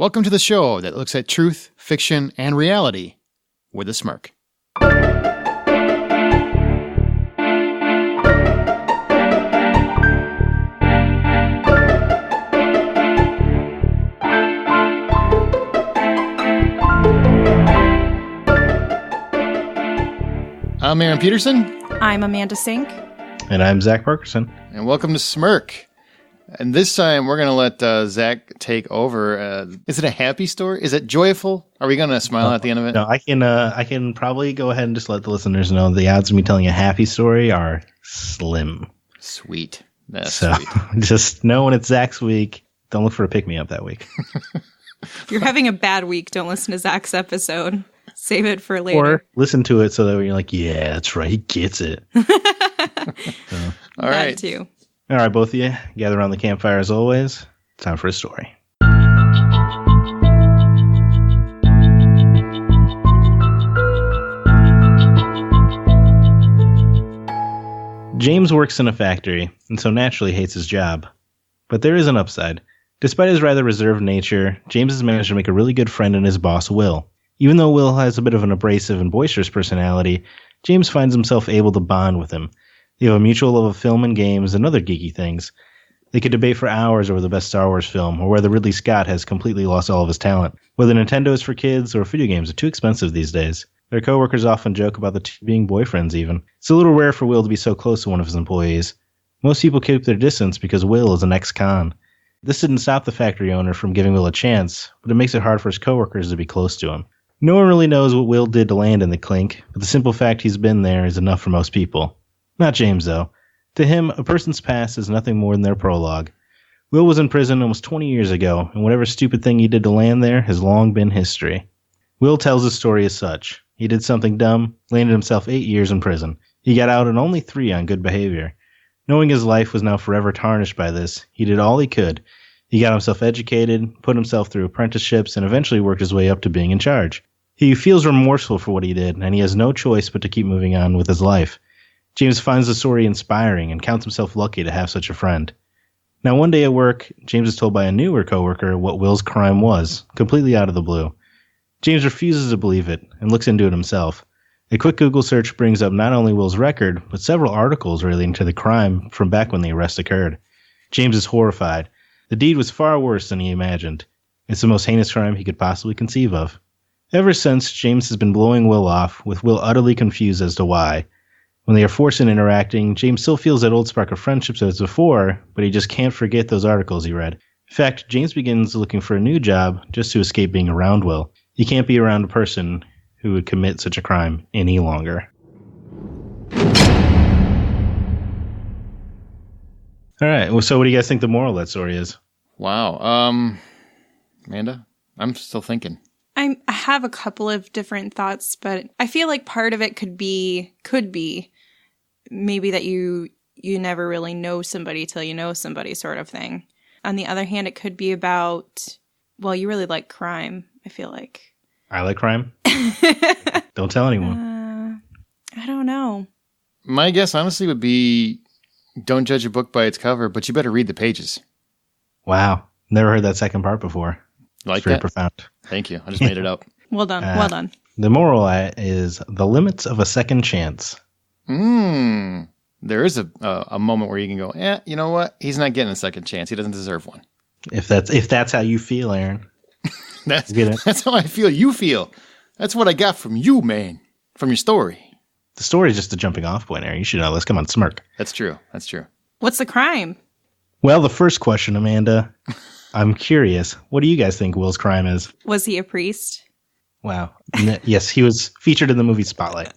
Welcome to the show that looks at truth, fiction, and reality with a smirk. I'm Aaron Peterson. I'm Amanda Sink. And I'm Zack Parkerson. And welcome to Smirk. And this time we're going to let Zack take over. Is it a happy story? Is it joyful? Are we going to smile at the end of it? No, I can probably go ahead and just let the listeners know the odds of me telling a happy story are slim. Sweet. That's so sweet. Just know when it's Zack's week, don't look for a pick-me-up that week. If you're having a bad week, don't listen to Zack's episode. Save it for later. Or listen to it so that you're like, yeah, that's right, he gets it. All right. That too. All right, both of you, gather around the campfire as always. Time for a story. James works in a factory, and so naturally hates his job. But there is an upside. Despite his rather reserved nature, James has managed to make a really good friend in his boss, Will. Even though Will has a bit of an abrasive and boisterous personality, James finds himself able to bond with him. They have a mutual love of film and games and other geeky things. They could debate for hours over the best Star Wars film, or whether Ridley Scott has completely lost all of his talent, whether Nintendo is for kids or video games are too expensive these days. Their coworkers often joke about the two being boyfriends even. It's a little rare for Will to be so close to one of his employees. Most people keep their distance because Will is an ex-con. This didn't stop the factory owner from giving Will a chance, but it makes it hard for his coworkers to be close to him. No one really knows what Will did to land in the clink, but the simple fact he's been there is enough for most people. Not James, though. To him, a person's past is nothing more than their prologue. Will was in prison almost 20 years ago, and whatever stupid thing he did to land there has long been history. Will tells his story as such. He did something dumb, landed himself 8 years in prison. He got out in only 3 on good behavior. Knowing his life was now forever tarnished by this, he did all he could. He got himself educated, put himself through apprenticeships, and eventually worked his way up to being in charge. He feels remorseful for what he did, and he has no choice but to keep moving on with his life. James finds the story inspiring and counts himself lucky to have such a friend. Now, one day at work, James is told by a newer coworker what Will's crime was, completely out of the blue. James refuses to believe it and looks into it himself. A quick Google search brings up not only Will's record, but several articles relating to the crime from back when the arrest occurred. James is horrified. The deed was far worse than he imagined. It's the most heinous crime he could possibly conceive of. Ever since, James has been blowing Will off, with Will utterly confused as to why. When they are forced in interacting, James still feels that old spark of friendship as before, but he just can't forget those articles he read. In fact, James begins looking for a new job just to escape being around Will. He can't be around a person who would commit such a crime any longer. All right, well, so what do you guys think the moral of that story is? Wow. Amanda, I'm still thinking. I have a couple of different thoughts, but I feel like part of it could be maybe that you never really know somebody till you know somebody sort of thing. On the other hand, it could be about, well, you really like crime, I feel like. I like crime? Don't tell anyone. I don't know. My guess, honestly, would be don't judge a book by its cover, but you better read the pages. Wow. Never heard that second part before. Like it's very that? Profound. Thank you. I just made it up. Well done. Well done. The moral is the limits of a second chance. There is a moment where you can go, you know what? He's not getting a second chance. He doesn't deserve one. If that's how you feel, Aaron. That's how I feel. You feel. That's what I got from you, man. From your story. The story is just a jumping off point, Aaron. You should know this. Come on, Smirk. That's true. That's true. What's the crime? Well, the first question, Amanda. I'm curious. What do you guys think Will's crime is? Was he a priest? Wow. Yes, he was featured in the movie Spotlight.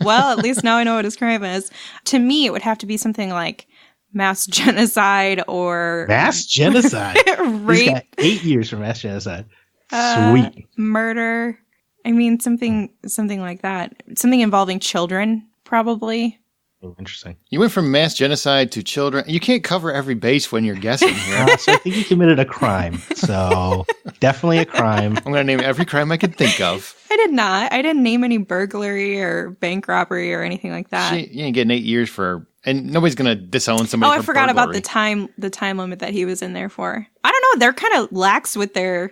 Well, at least now I know what his crime is. To me, it would have to be something like mass genocide or... Mass genocide? Rape. He's got 8 years for mass genocide. Sweet. Murder. I mean, something like that. Something involving children, probably. Oh, interesting. You went from mass genocide to children. You can't cover every base when you're guessing here. So I think he committed a crime. So definitely a crime. I'm going to name every crime I can think of. I did not. I didn't name any burglary or bank robbery or anything like that. You ain't getting 8 years for And nobody's going to disown somebody. I forgot about the time limit that he was in there for. I don't know. They're kind of lax with their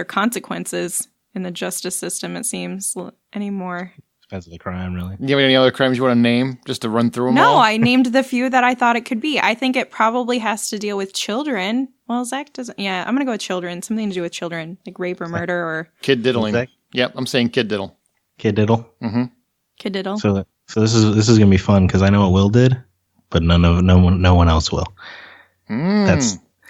consequences in the justice system, it seems, anymore. Depends on the crime, really. Do you have any other crimes you want to name just to run through them all? No, I named the few that I thought it could be. I think it probably has to deal with children. Well, Zack doesn't. Yeah, I'm going to go with children. Something to do with children, like rape or murder or... Kid diddling. Zack? Yep, I'm saying kid diddle. Kid diddle? Mm-hmm. Kid diddle. So this is going to be fun because I know what Will did, but no one else will.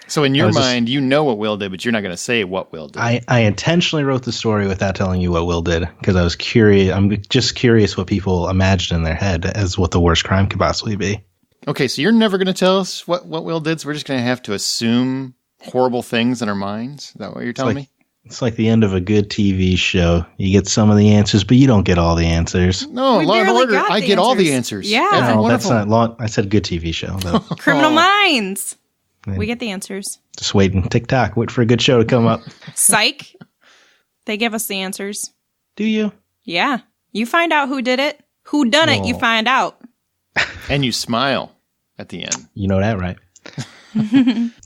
So in your mind, you know what Will did, but you're not going to say what Will did. I intentionally wrote the story without telling you what Will did because I was curious. I'm just curious what people imagine in their head as what the worst crime could possibly be. Okay, so you're never going to tell us what Will did, so we're just going to have to assume horrible things in our minds? Is that what you're telling me? It's like the end of a good TV show. You get some of the answers, but you don't get all the answers. No, Law and Order, I get all the answers. Yeah. No, that's not law. I said good TV show, though. Criminal Minds. We get the answers. Just wait and tick-tock. Wait for a good show to come up. Psych. They give us the answers. Do you? Yeah. You find out who did it. Who done it, you find out. And you smile at the end. You know that, right?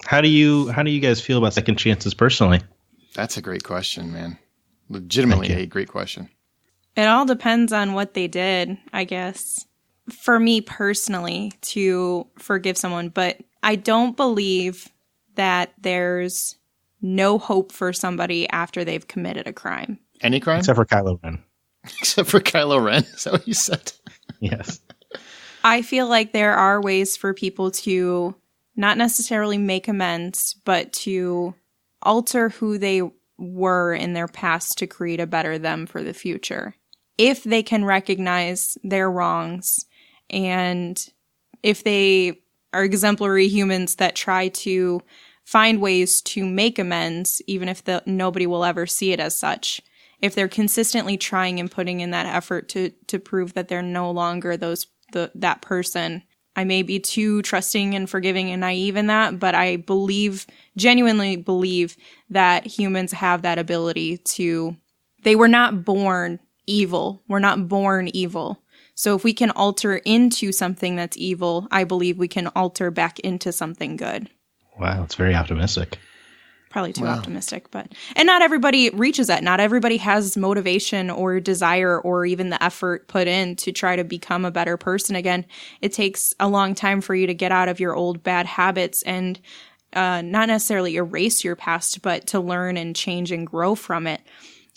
How do you guys feel about second chances personally? That's a great question, man. Legitimately a great question. It all depends on what they did, I guess. For me personally, to forgive someone, but I don't believe that there's no hope for somebody after they've committed a crime. Any crime? Except for Kylo Ren. Except for Kylo Ren? Is that what you said? Yes. I feel like there are ways for people to not necessarily make amends, but to alter who they were in their past to create a better them for the future. If they can recognize their wrongs and if they are exemplary humans that try to find ways to make amends, even if nobody will ever see it as such. If they're consistently trying and putting in that effort to prove that they're no longer that person. I may be too trusting and forgiving and naive in that, but I genuinely believe that humans have that ability to, they were not born evil. We're not born evil. So if we can alter into something that's evil, I believe we can alter back into something good. Wow, that's very optimistic. Probably too optimistic, and not everybody reaches that. Not everybody has motivation or desire or even the effort put in to try to become a better person again. It takes a long time for you to get out of your old bad habits and not necessarily erase your past, but to learn and change and grow from it.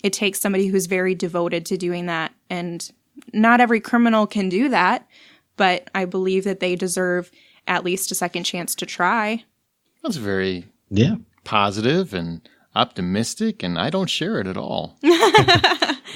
It takes somebody who's very devoted to doing that. And not every criminal can do that, but I believe that they deserve at least a second chance to try. That's very positive and optimistic, and I don't share it at all.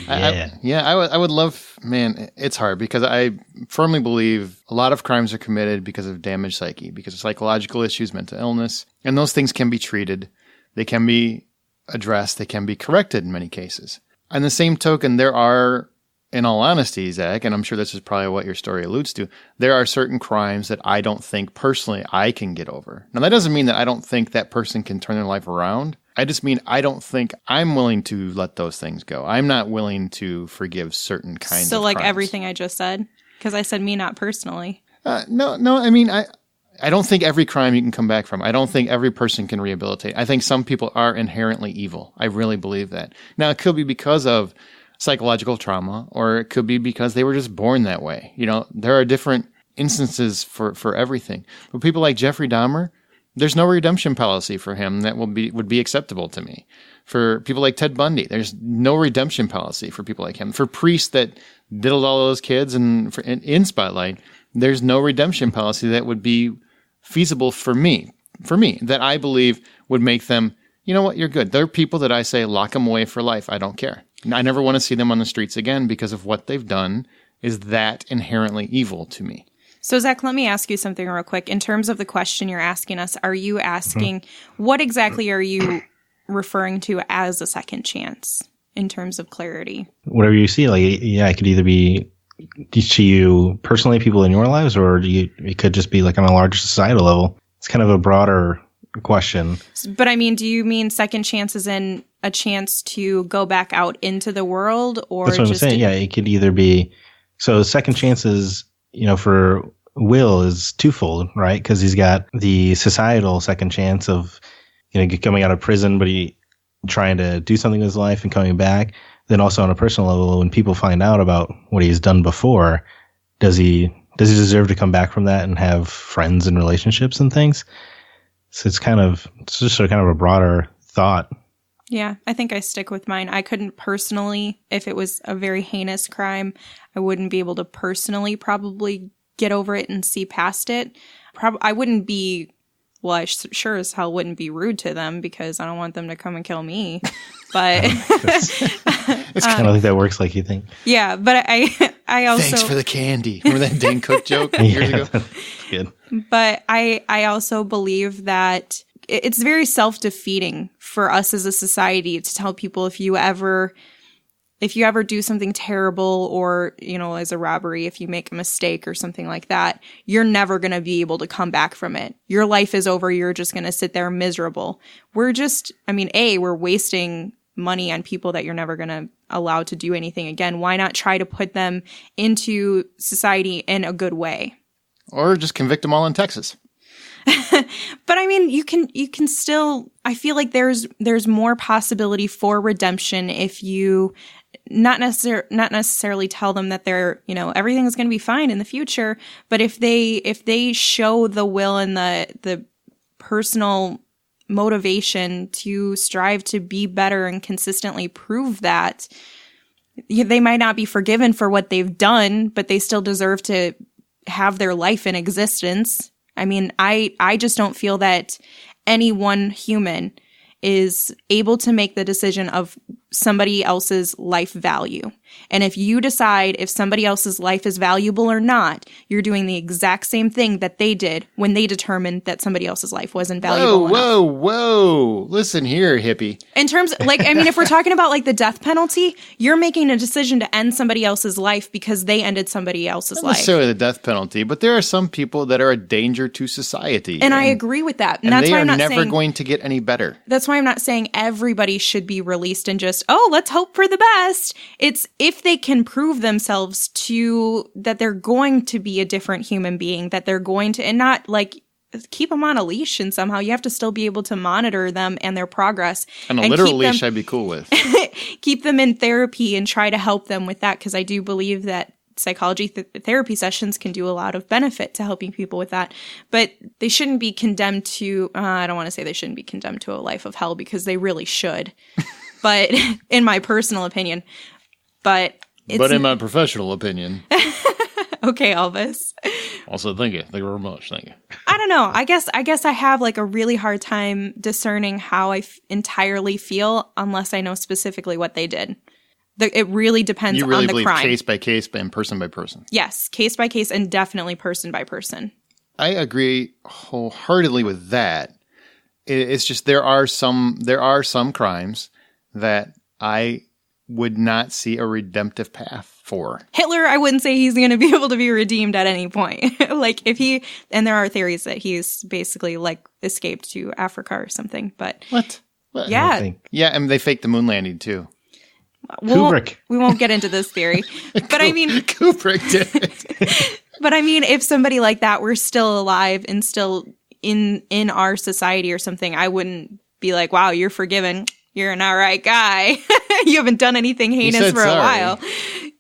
I would love, man, it's hard because I firmly believe a lot of crimes are committed because of damaged psyche, because of psychological issues, mental illness, and those things can be treated. They can be addressed. They can be corrected in many cases. On the same token, there are, in all honesty, Zach, and I'm sure this is probably what your story alludes to, there are certain crimes that I don't think personally I can get over. Now, that doesn't mean that I don't think that person can turn their life around. I just mean I don't think I'm willing to let those things go. I'm not willing to forgive certain kinds of crimes. So like everything I just said? Because I said me not personally. No, I mean, I don't think every crime you can come back from. I don't think every person can rehabilitate. I think some people are inherently evil. I really believe that. Now, it could be because of psychological trauma, or it could be because they were just born that way. You know, there are different instances for everything. But people like Jeffrey Dahmer, there's no redemption policy for him that would be acceptable to me. For people like Ted Bundy, there's no redemption policy for people like him. For priests that diddled all those kids in Spotlight, there's no redemption policy that would be feasible for me, that I believe would make them, you know what, you're good. There are people that I say, lock them away for life. I don't care. I never want to see them on the streets again because of what they've done is that inherently evil to me. So, Zach, let me ask you something real quick. In terms of the question you're asking us, are you asking what exactly are you referring to as a second chance in terms of clarity? Whatever you see, it could either be to you personally, people in your lives, or it could just be like on a larger societal level. It's kind of a broader question. But I mean, do you mean second chances in a chance to go back out into the world, or that's what I'm saying? Yeah, it could either be so second chances. You know, for Will is twofold, right? Because he's got the societal second chance of, coming out of prison, but he trying to do something with his life and coming back. Then also on a personal level, when people find out about what he's done before, does he deserve to come back from that and have friends and relationships and things? So it's just kind of a broader thought. Yeah, I think I stick with mine. I couldn't personally, if it was a very heinous crime, I wouldn't be able to personally probably get over it and see past it. I wouldn't be, well, I sure as hell wouldn't be rude to them because I don't want them to come and kill me. But it's kind of like that works like you think. Yeah, but I also... Thanks for the candy. Remember that Dane Cook joke years ago? Good. But I also believe that it's very self-defeating for us as a society to tell people if you ever do something terrible or, as a robbery, if you make a mistake or something like that, you're never going to be able to come back from it. Your life is over. You're just going to sit there miserable. We're wasting money on people that you're never going to allow to do anything again. Why not try to put them into society in a good way? Or just convict them all in Texas. But I mean, you can still, I feel like there's more possibility for redemption if you not necessarily tell them that they're, everything's going to be fine in the future. But if they show the will and the personal motivation to strive to be better and consistently prove that, they might not be forgiven for what they've done, but they still deserve to have their life in existence. I mean, I just don't feel that any one human is able to make the decision of somebody else's life value. And if you decide if somebody else's life is valuable or not, you're doing the exact same thing that they did when they determined that somebody else's life wasn't valuable enough. Whoa. Listen here, hippie. In terms, if we're talking about the death penalty, you're making a decision to end somebody else's life because they ended somebody else's Not life. necessarily the death penalty, but there are some people that are a danger to society. And I agree with that. And that's they why are I'm not never saying, going to get any better. That's why I'm not saying everybody should be released and just, let's hope for the best. It's if they can prove themselves that they're going to be a different human being, that they're going to, and not keep them on a leash and somehow you have to still be able to monitor them and their progress. And a literal leash I'd be cool with. Keep them in therapy and try to help them with that, because I do believe that psychology therapy sessions can do a lot of benefit to helping people with that. But they shouldn't be condemned to, I don't want to say they shouldn't be condemned to a life of hell, because they really should. But in my personal opinion, but in my professional opinion. Okay, Elvis. Also, thank you. Thank you very much. Thank you. I don't know. I guess I have a really hard time discerning how I entirely feel unless I know specifically what they did. It really depends on the crime. You really believe case by case and person by person? Yes, case by case and definitely person by person. I agree wholeheartedly with that. It's just there are some crimes that I would not see a redemptive path for. Hitler, I wouldn't say he's going to be able to be redeemed at any point. And there are theories that he's basically escaped to Africa or something, but. What? Yeah. Yeah, and they faked the moon landing too. Kubrick. We won't get into this theory, but I mean. Kubrick did it. But I mean, if somebody like that were still alive and still in our society or something, I wouldn't be like, wow, you're forgiven. You're an all right guy. You haven't done anything heinous for a while.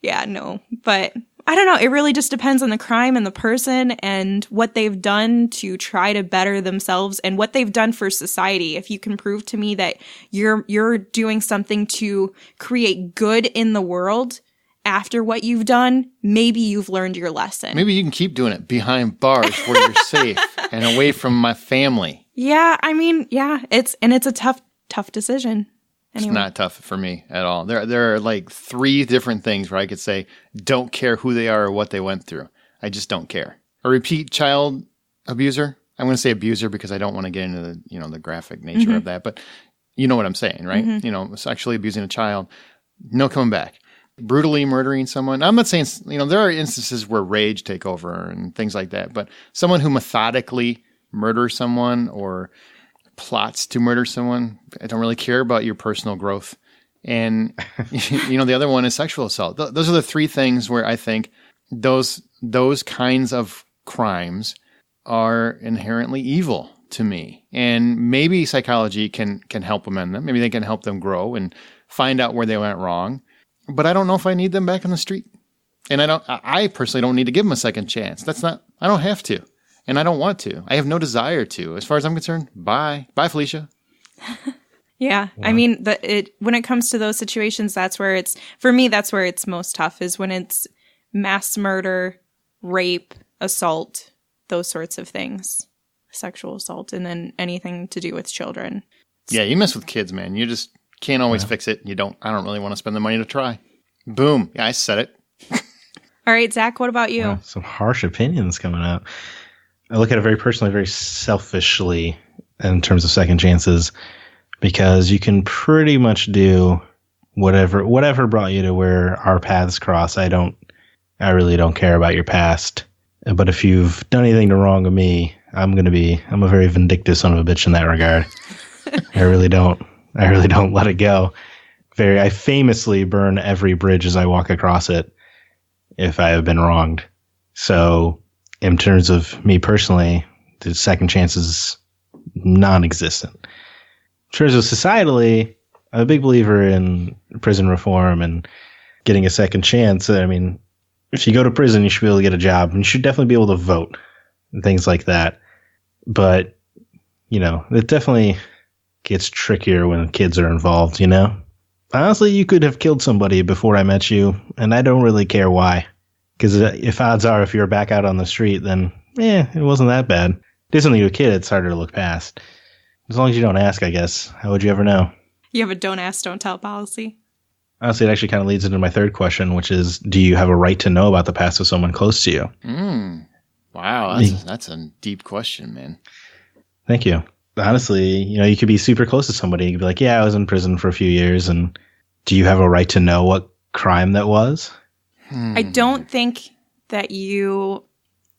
Yeah, no. But I don't know. It really just depends on the crime and the person and what they've done to try to better themselves and what they've done for society. If you can prove to me that you're doing something to create good in the world after what you've done, maybe you've learned your lesson. Maybe you can keep doing it behind bars where you're safe and away from my family. Yeah, I mean, yeah, it's a tough decision. Anyway. It's not tough for me at all. There are 3 different things where I could say, don't care who they are or what they went through. I just don't care. A repeat child abuser. I'm going to say abuser because I don't want to get into the graphic nature of that, but you know what I'm saying, right? Mm-hmm. Sexually abusing a child, no coming back. Brutally murdering someone. I'm not saying, there are instances where rage take over and things like that, but someone who methodically murders someone or plots to murder someone, I don't really care about your personal growth. And, the other one is sexual assault. Those are the 3 things where I think those kinds of crimes are inherently evil to me. And maybe psychology can help amend them. Maybe they can help them grow and find out where they went wrong. But I don't know if I need them back on the street. And I personally don't need to give them a second chance. I don't have to. And I don't want to. I have no desire to. As far as I'm concerned, bye. Bye, Felicia. Yeah. I mean, when it comes to those situations, that's where it's most tough, is when it's mass murder, rape, assault, those sorts of things, sexual assault, and then anything to do with children. Yeah, you mess with kids, man. You just can't always fix it. I don't really want to spend the money to try. Boom. Yeah, I said it. All right, Zach, what about you? Wow, some harsh opinions coming out. I look at it very personally, very selfishly in terms of second chances, because you can pretty much do whatever brought you to where our paths cross. I really don't care about your past. But if you've done anything to wrong of me, I'm a very vindictive son of a bitch in that regard. I really don't let it go. I famously burn every bridge as I walk across it if I have been wronged. So in terms of me personally, the second chance is non-existent. In terms of societally, I'm a big believer in prison reform and getting a second chance. I mean, if you go to prison, you should be able to get a job, and you should definitely be able to vote and things like that. But, it definitely gets trickier when kids are involved, Honestly, you could have killed somebody before I met you, and I don't really care why. Because if odds are, if you're back out on the street, then, it wasn't that bad. It isn't you a kid, it's harder to look past. As long as you don't ask, I guess. How would you ever know? You have a don't ask, don't tell policy. Honestly, it actually kind of leads into my third question, which is, do you have a right to know about the past of someone close to you? Wow, that's a deep question, man. Thank you. Honestly, you could be super close to somebody. You could be like, yeah, I was in prison for a few years. And do you have a right to know what crime that was? I don't think that you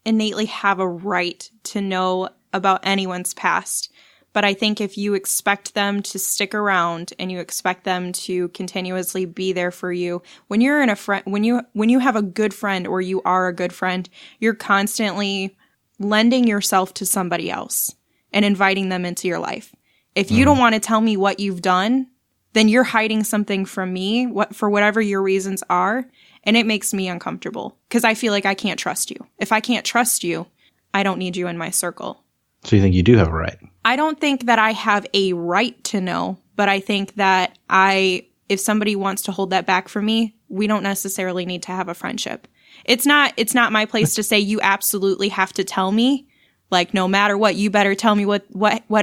innately have a right to know about anyone's past. But I think if you expect them to stick around and you expect them to continuously be there for you, when you're when you have a good friend, or you are a good friend, you're constantly lending yourself to somebody else and inviting them into your life. If you don't want to tell me what you've done, then you're hiding something from me, for whatever your reasons are, and it makes me uncomfortable because I feel like I can't trust you. If I can't trust you, I don't need you in my circle. So you think you do have a right? I don't think that I have a right to know, but I think that if somebody wants to hold that back from me, we don't necessarily need to have a friendship. It's not my place to say you absolutely have to tell me. Like, no matter what, you better tell me what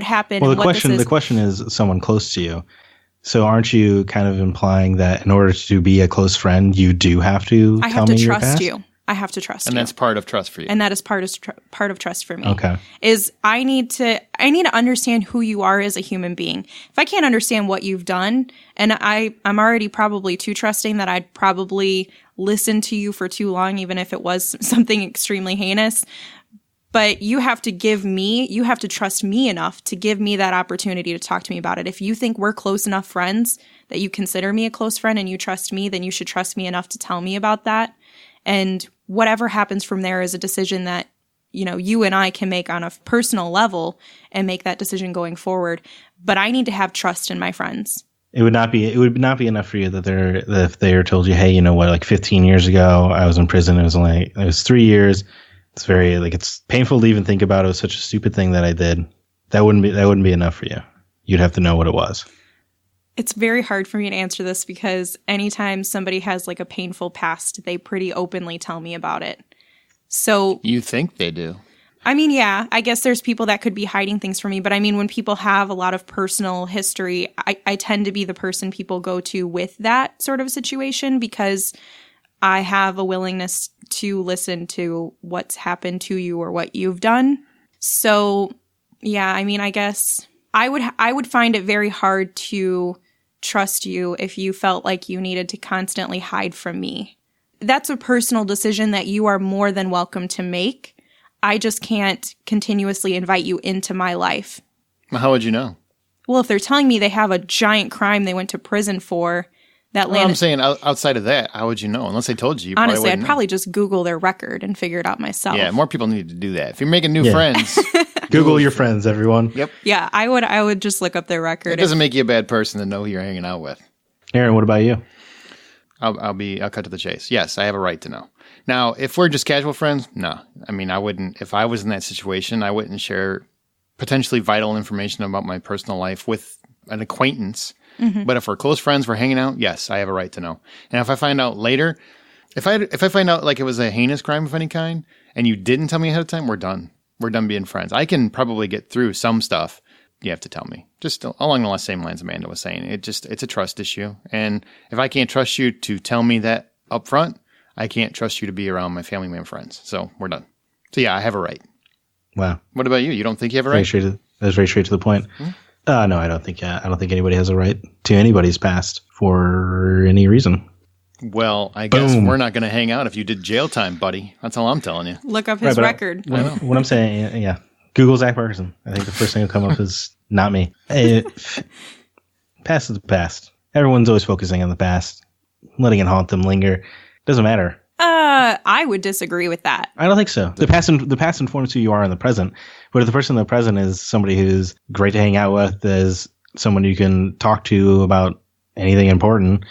happened. Well, and the question is someone close to you. So aren't you kind of implying that in order to be a close friend, you do have to tell me your past? I have to trust you. I have to trust you. And that's part of trust for you. And that is part of trust for me. Okay. Is I need to understand who you are as a human being. If I can't understand what you've done, and I'm already probably too trusting that I'd probably listen to you for too long, even if it was something extremely heinous. But you have to trust me enough to give me that opportunity to talk to me about it. If you think we're close enough friends that you consider me a close friend and you trust me, then you should trust me enough to tell me about that. And whatever happens from there is a decision that, you and I can make on a personal level and make that decision going forward. But I need to have trust in my friends. It would not be enough for you that if they told you, hey, like 15 years ago, I was in prison. It was 3 years. It's very it's painful to even think about. It was such a stupid thing that I did. That wouldn't be enough for you. You'd have to know what it was. It's very hard for me to answer this because anytime somebody has a painful past, they pretty openly tell me about it. So you think they do? I mean, yeah, I guess there's people that could be hiding things from me. But I mean, when people have a lot of personal history, I tend to be the person people go to with that sort of situation because I have a willingness to listen to what's happened to you or what you've done. So, yeah, I mean, I guess I would find it very hard to trust you if you felt like you needed to constantly hide from me. That's a personal decision that you are more than welcome to make. I just can't continuously invite you into my life. Well, how would you know? Well, if they're telling me they have a giant crime they went to prison for, That Well, I'm saying outside of that, how would you know? Unless they told you. Honestly, I'd probably just Google their record and figure it out myself. Yeah, more people need to do that. If you're making new friends, Google your friends, everyone. Yep. Yeah, I would just look up their record. It doesn't make you a bad person to know who you're hanging out with. Aaron, what about you? I'll cut to the chase. Yes, I have a right to know. Now, if we're just casual friends, no. I mean, I wouldn't. If I was in that situation, I wouldn't share potentially vital information about my personal life with an acquaintance. Mm-hmm. But if we're close friends, we're hanging out, yes, I have a right to know. And if I find out later, if I find out like it was a heinous crime of any kind and you didn't tell me ahead of time, we're done. We're done being friends. I can probably get through some stuff. You have to tell me. Just along the same lines Amanda was saying. It's a trust issue. And if I can't trust you to tell me that up front, I can't trust you to be around my family and friends. So we're done. So yeah, I have a right. Wow. What about you? You don't think you have a right? That was very straight to the point. Hmm? No, I don't think anybody has a right to anybody's past for any reason. Well, I guess we're not going to hang out if you did jail time, buddy. That's all I'm telling you. Look up his record. What I'm saying, yeah. Google Zack Ferguson. I think the first thing will come up is not me. Past is the past. Everyone's always focusing on the past, letting it haunt them, linger. Doesn't matter. I would disagree with that. I don't think so. The past informs who you are in the present. But if the person in the present is somebody who's great to hang out with, is someone you can talk to about anything important,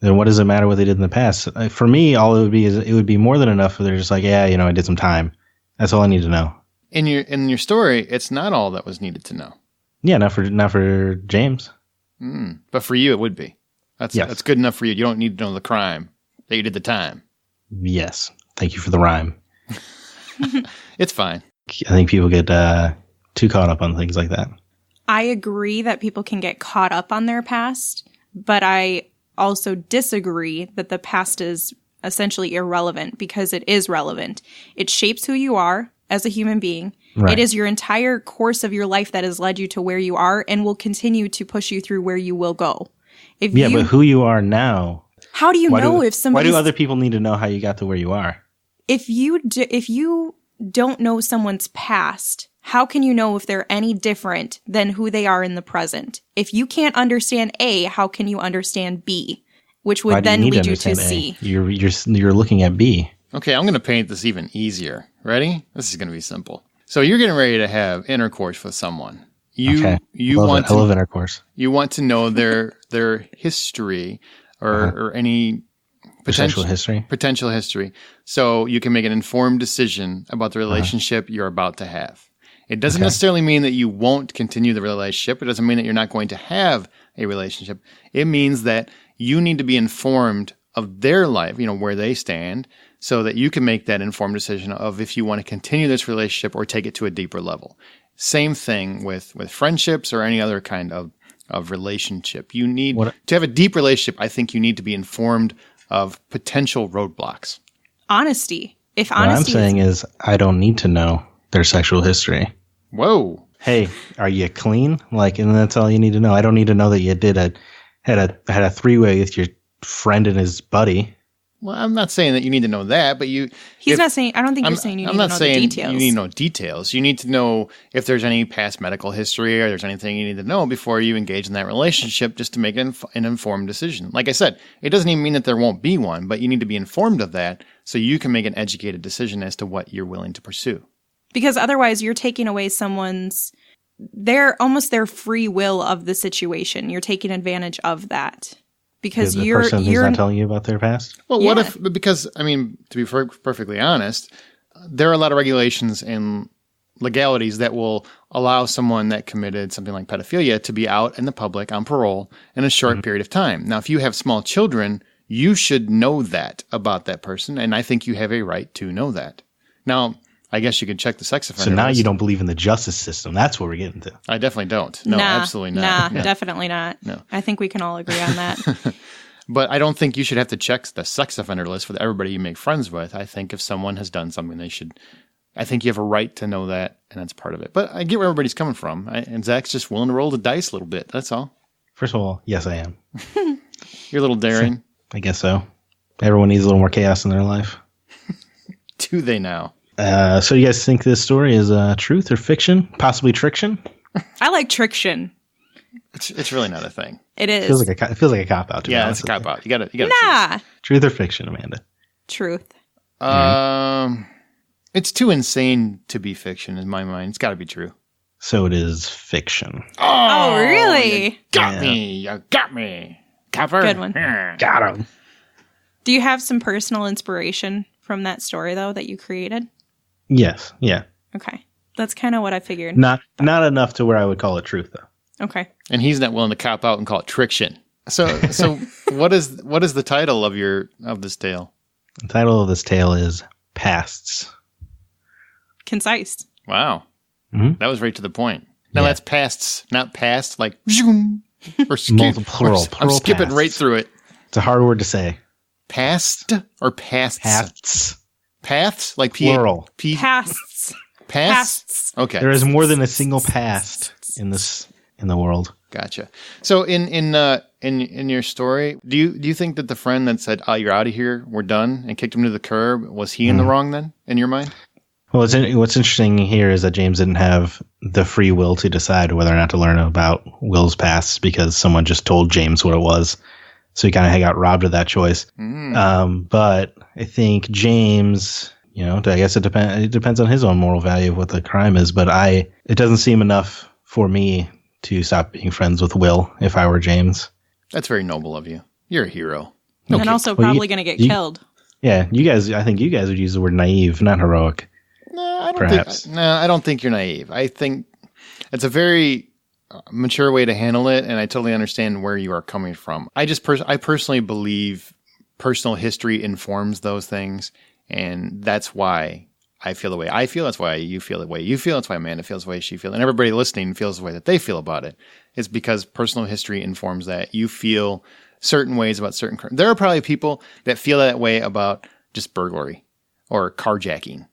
then what does it matter what they did in the past? For me, all it would be is it would be more than enough if they're just like, yeah, I did some time. That's all I need to know. In your story, it's not all that was needed to know. Yeah, not for James. But for you, it would be. That's good enough for you. You don't need to know the crime that you did the time. Yes. Thank you for the rhyme. It's fine. I think people get too caught up on things like that. I agree that people can get caught up on their past, but I also disagree that the past is essentially irrelevant because it is relevant. It shapes who you are as a human being. Right. It is your entire course of your life that has led you to where you are and will continue to push you through where you will go. But who you are now. How do you know if somebody? Why do other people need to know how you got to where you are? If you don't know someone's past, how can you know if they're any different than who they are in the present? If you can't understand A, how can you understand B? Which would then lead you to C. You're looking at B. Okay, I'm going to paint this even easier. Ready? This is going to be simple. So you're getting ready to have intercourse with someone. I love intercourse. You want to know their history or any potential history. So you can make an informed decision about the relationship you're about to have. It doesn't necessarily mean that you won't continue the relationship. It doesn't mean that you're not going to have a relationship. It means that you need to be informed of their life, where they stand, so that you can make that informed decision of if you want to continue this relationship or take it to a deeper level. Same thing with friendships or any other kind of relationship. You need to have a deep relationship. I think you need to be informed of potential roadblocks. Honesty. What I'm saying is I don't need to know their sexual history. Whoa. Hey, are you clean? And that's all you need to know. I don't need to know that you had a three-way with your friend and his buddy. Well, I'm not saying that you need to know that, but He's not saying. I don't think you're saying you need to know the details. I'm not saying you need to know details. You need to know if there's any past medical history or there's anything you need to know before you engage in that relationship, just to make an informed decision. Like I said, it doesn't even mean that there won't be one, but you need to be informed of that so you can make an educated decision as to what you're willing to pursue. Because otherwise, you're taking away their free will of the situation. You're taking advantage of that. Because the person who's not telling you about their past? Well, what if, because, to be perfectly honest, there are a lot of regulations and legalities that will allow someone that committed something like pedophilia to be out in the public on parole in a short period of time. Now, if you have small children, you should know that about that person, and I think you have a right to know that. Now, I guess you could check the sex offender list. So now you don't believe in the justice system. That's what we're getting to. I definitely don't. No, absolutely not. Nah, definitely not. No. I think we can all agree on that. But I don't think you should have to check the sex offender list for everybody you make friends with. I think if someone has done something, I think you have a right to know that, and that's part of it. But I get where everybody's coming from. And Zach's just willing to roll the dice a little bit. That's all. First of all, yes, I am. You're a little daring. I guess so. Everyone needs a little more chaos in their life. Do they now? So you guys think this story is truth or fiction? Possibly triction? I like triction. It's really not a thing. It is. It feels like a cop out. To be Yeah, it's honest a with cop you. out. You got to. Nah. Truth or fiction, Amanda? Truth. It's too insane to be fiction in my mind. It's got to be true. So it is fiction. Oh, really? You got me. You got me. Copper. Good one. Got him. Do you have some personal inspiration from that story, though, that you created? Yes. Yeah. Okay. That's kind of what I figured. Not enough to where I would call it truth, though. Okay. And he's not willing to cop out and call it triction. So what is the title of this tale? The title of this tale is Pasts. Concise. Wow. Mm-hmm. That was right to the point. Now Yeah. that's pasts, not past, like zoom, or Plural I'm skipping pasts. right through it. It's a hard word to say. Past or pasts? Pasts. Paths? Like Plural. Pasts. Pasts? Pasts. Okay. There is more than a single past in the world. Gotcha. So in your story, do you think that the friend that said, "Oh, you're out of here, we're done," and kicked him to the curb, was he in the wrong then, in your mind? Well, what's interesting here is that James didn't have the free will to decide whether or not to learn about Will's past because someone just told James what it was. So he kind of got robbed of that choice. But I think James, I guess it depends on his own moral value of what the crime is. But it doesn't seem enough for me to stop being friends with Will if I were James. That's very noble of you. You're a hero. And also probably going to get killed. Yeah, I think you guys would use the word naive, not heroic. I don't think you're naive. I think it's a very mature way to handle it, and I totally understand where you are coming from. I personally believe personal history informs those things, and that's why I feel the way I feel. That's why you feel the way you feel. That's why Amanda feels the way she feels, and everybody listening feels the way that they feel about it. It's because personal history informs that. You feel certain ways about certain crimes. There are probably people that feel that way about just burglary or carjacking.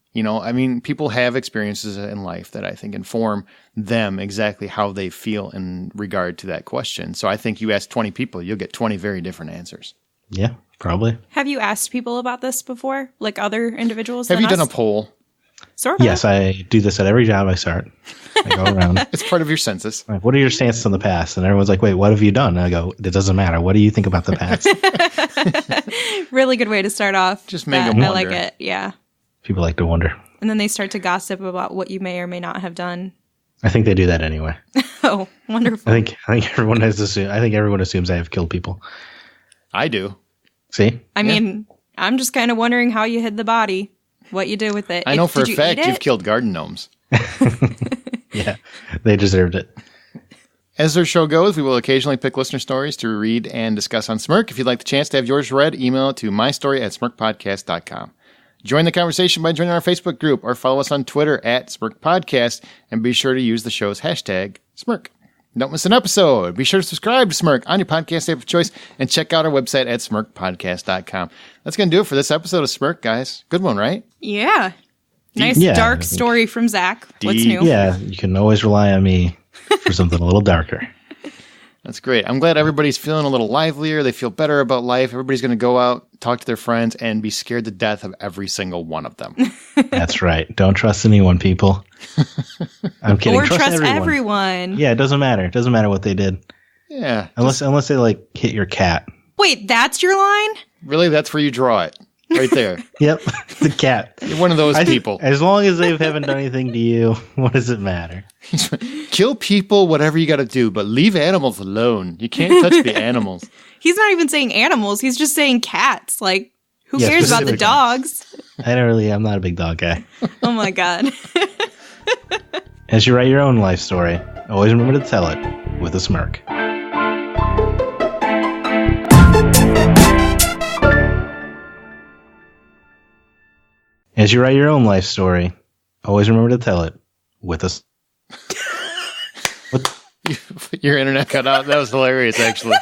People have experiences in life that I think inform them exactly how they feel in regard to that question. So I think you ask 20 people, you'll get 20 very different answers. Yeah, probably. Have you asked people about this before? Like other individuals? Have you done a poll? Sort of. Yes, I do this at every job I start. I go around. It's part of your census. Like, what are your stances on the past? And everyone's like, wait, what have you done? And I go, it doesn't matter. What do you think about the past? Really good way to start off. Just make them wonder. I like it. Yeah. People like to wonder. And then they start to gossip about what you may or may not have done. I think they do that anyway. Oh, wonderful. I think everyone assumes I have killed people. I do. See? I mean, I'm just kind of wondering how you hid the body, what you did with it. I know for a fact you've killed garden gnomes. Yeah, they deserved it. As our show goes, we will occasionally pick listener stories to read and discuss on Smirk. If you'd like the chance to have yours read, email it to mystory@smirkpodcast.com. Join the conversation by joining our Facebook group or follow us on Twitter @SmirkPodcast, and be sure to use the show's hashtag Smirk. Don't miss an episode. Be sure to subscribe to Smirk on your podcast app of choice and check out our website at smirkpodcast.com. That's going to do it for this episode of Smirk, guys. Good one, right? Yeah. Nice dark story from Zack. What's new? Yeah, you can always rely on me for something a little darker. That's great. I'm glad everybody's feeling a little livelier. They feel better about life. Everybody's going to go out, talk to their friends, and be scared to death of every single one of them. That's right. Don't trust anyone, people. I'm kidding. Or trust everyone. Yeah, it doesn't matter. It doesn't matter what they did. Yeah. Unless they hit your cat. Wait, that's your line? Really? That's where you draw it. Right there. Yep. The cat. You're one of those people. As long as they haven't done anything to you, what does it matter? Kill people, whatever you got to do, but leave animals alone. You can't touch the animals. He's not even saying animals. He's just saying cats. Like, who cares about the dogs? I'm not a big dog guy. Oh my God. As you write your own life story, always remember to tell it with a smirk. As you write your own life story, always remember to tell it with a... Your internet cut out. That was hilarious, actually.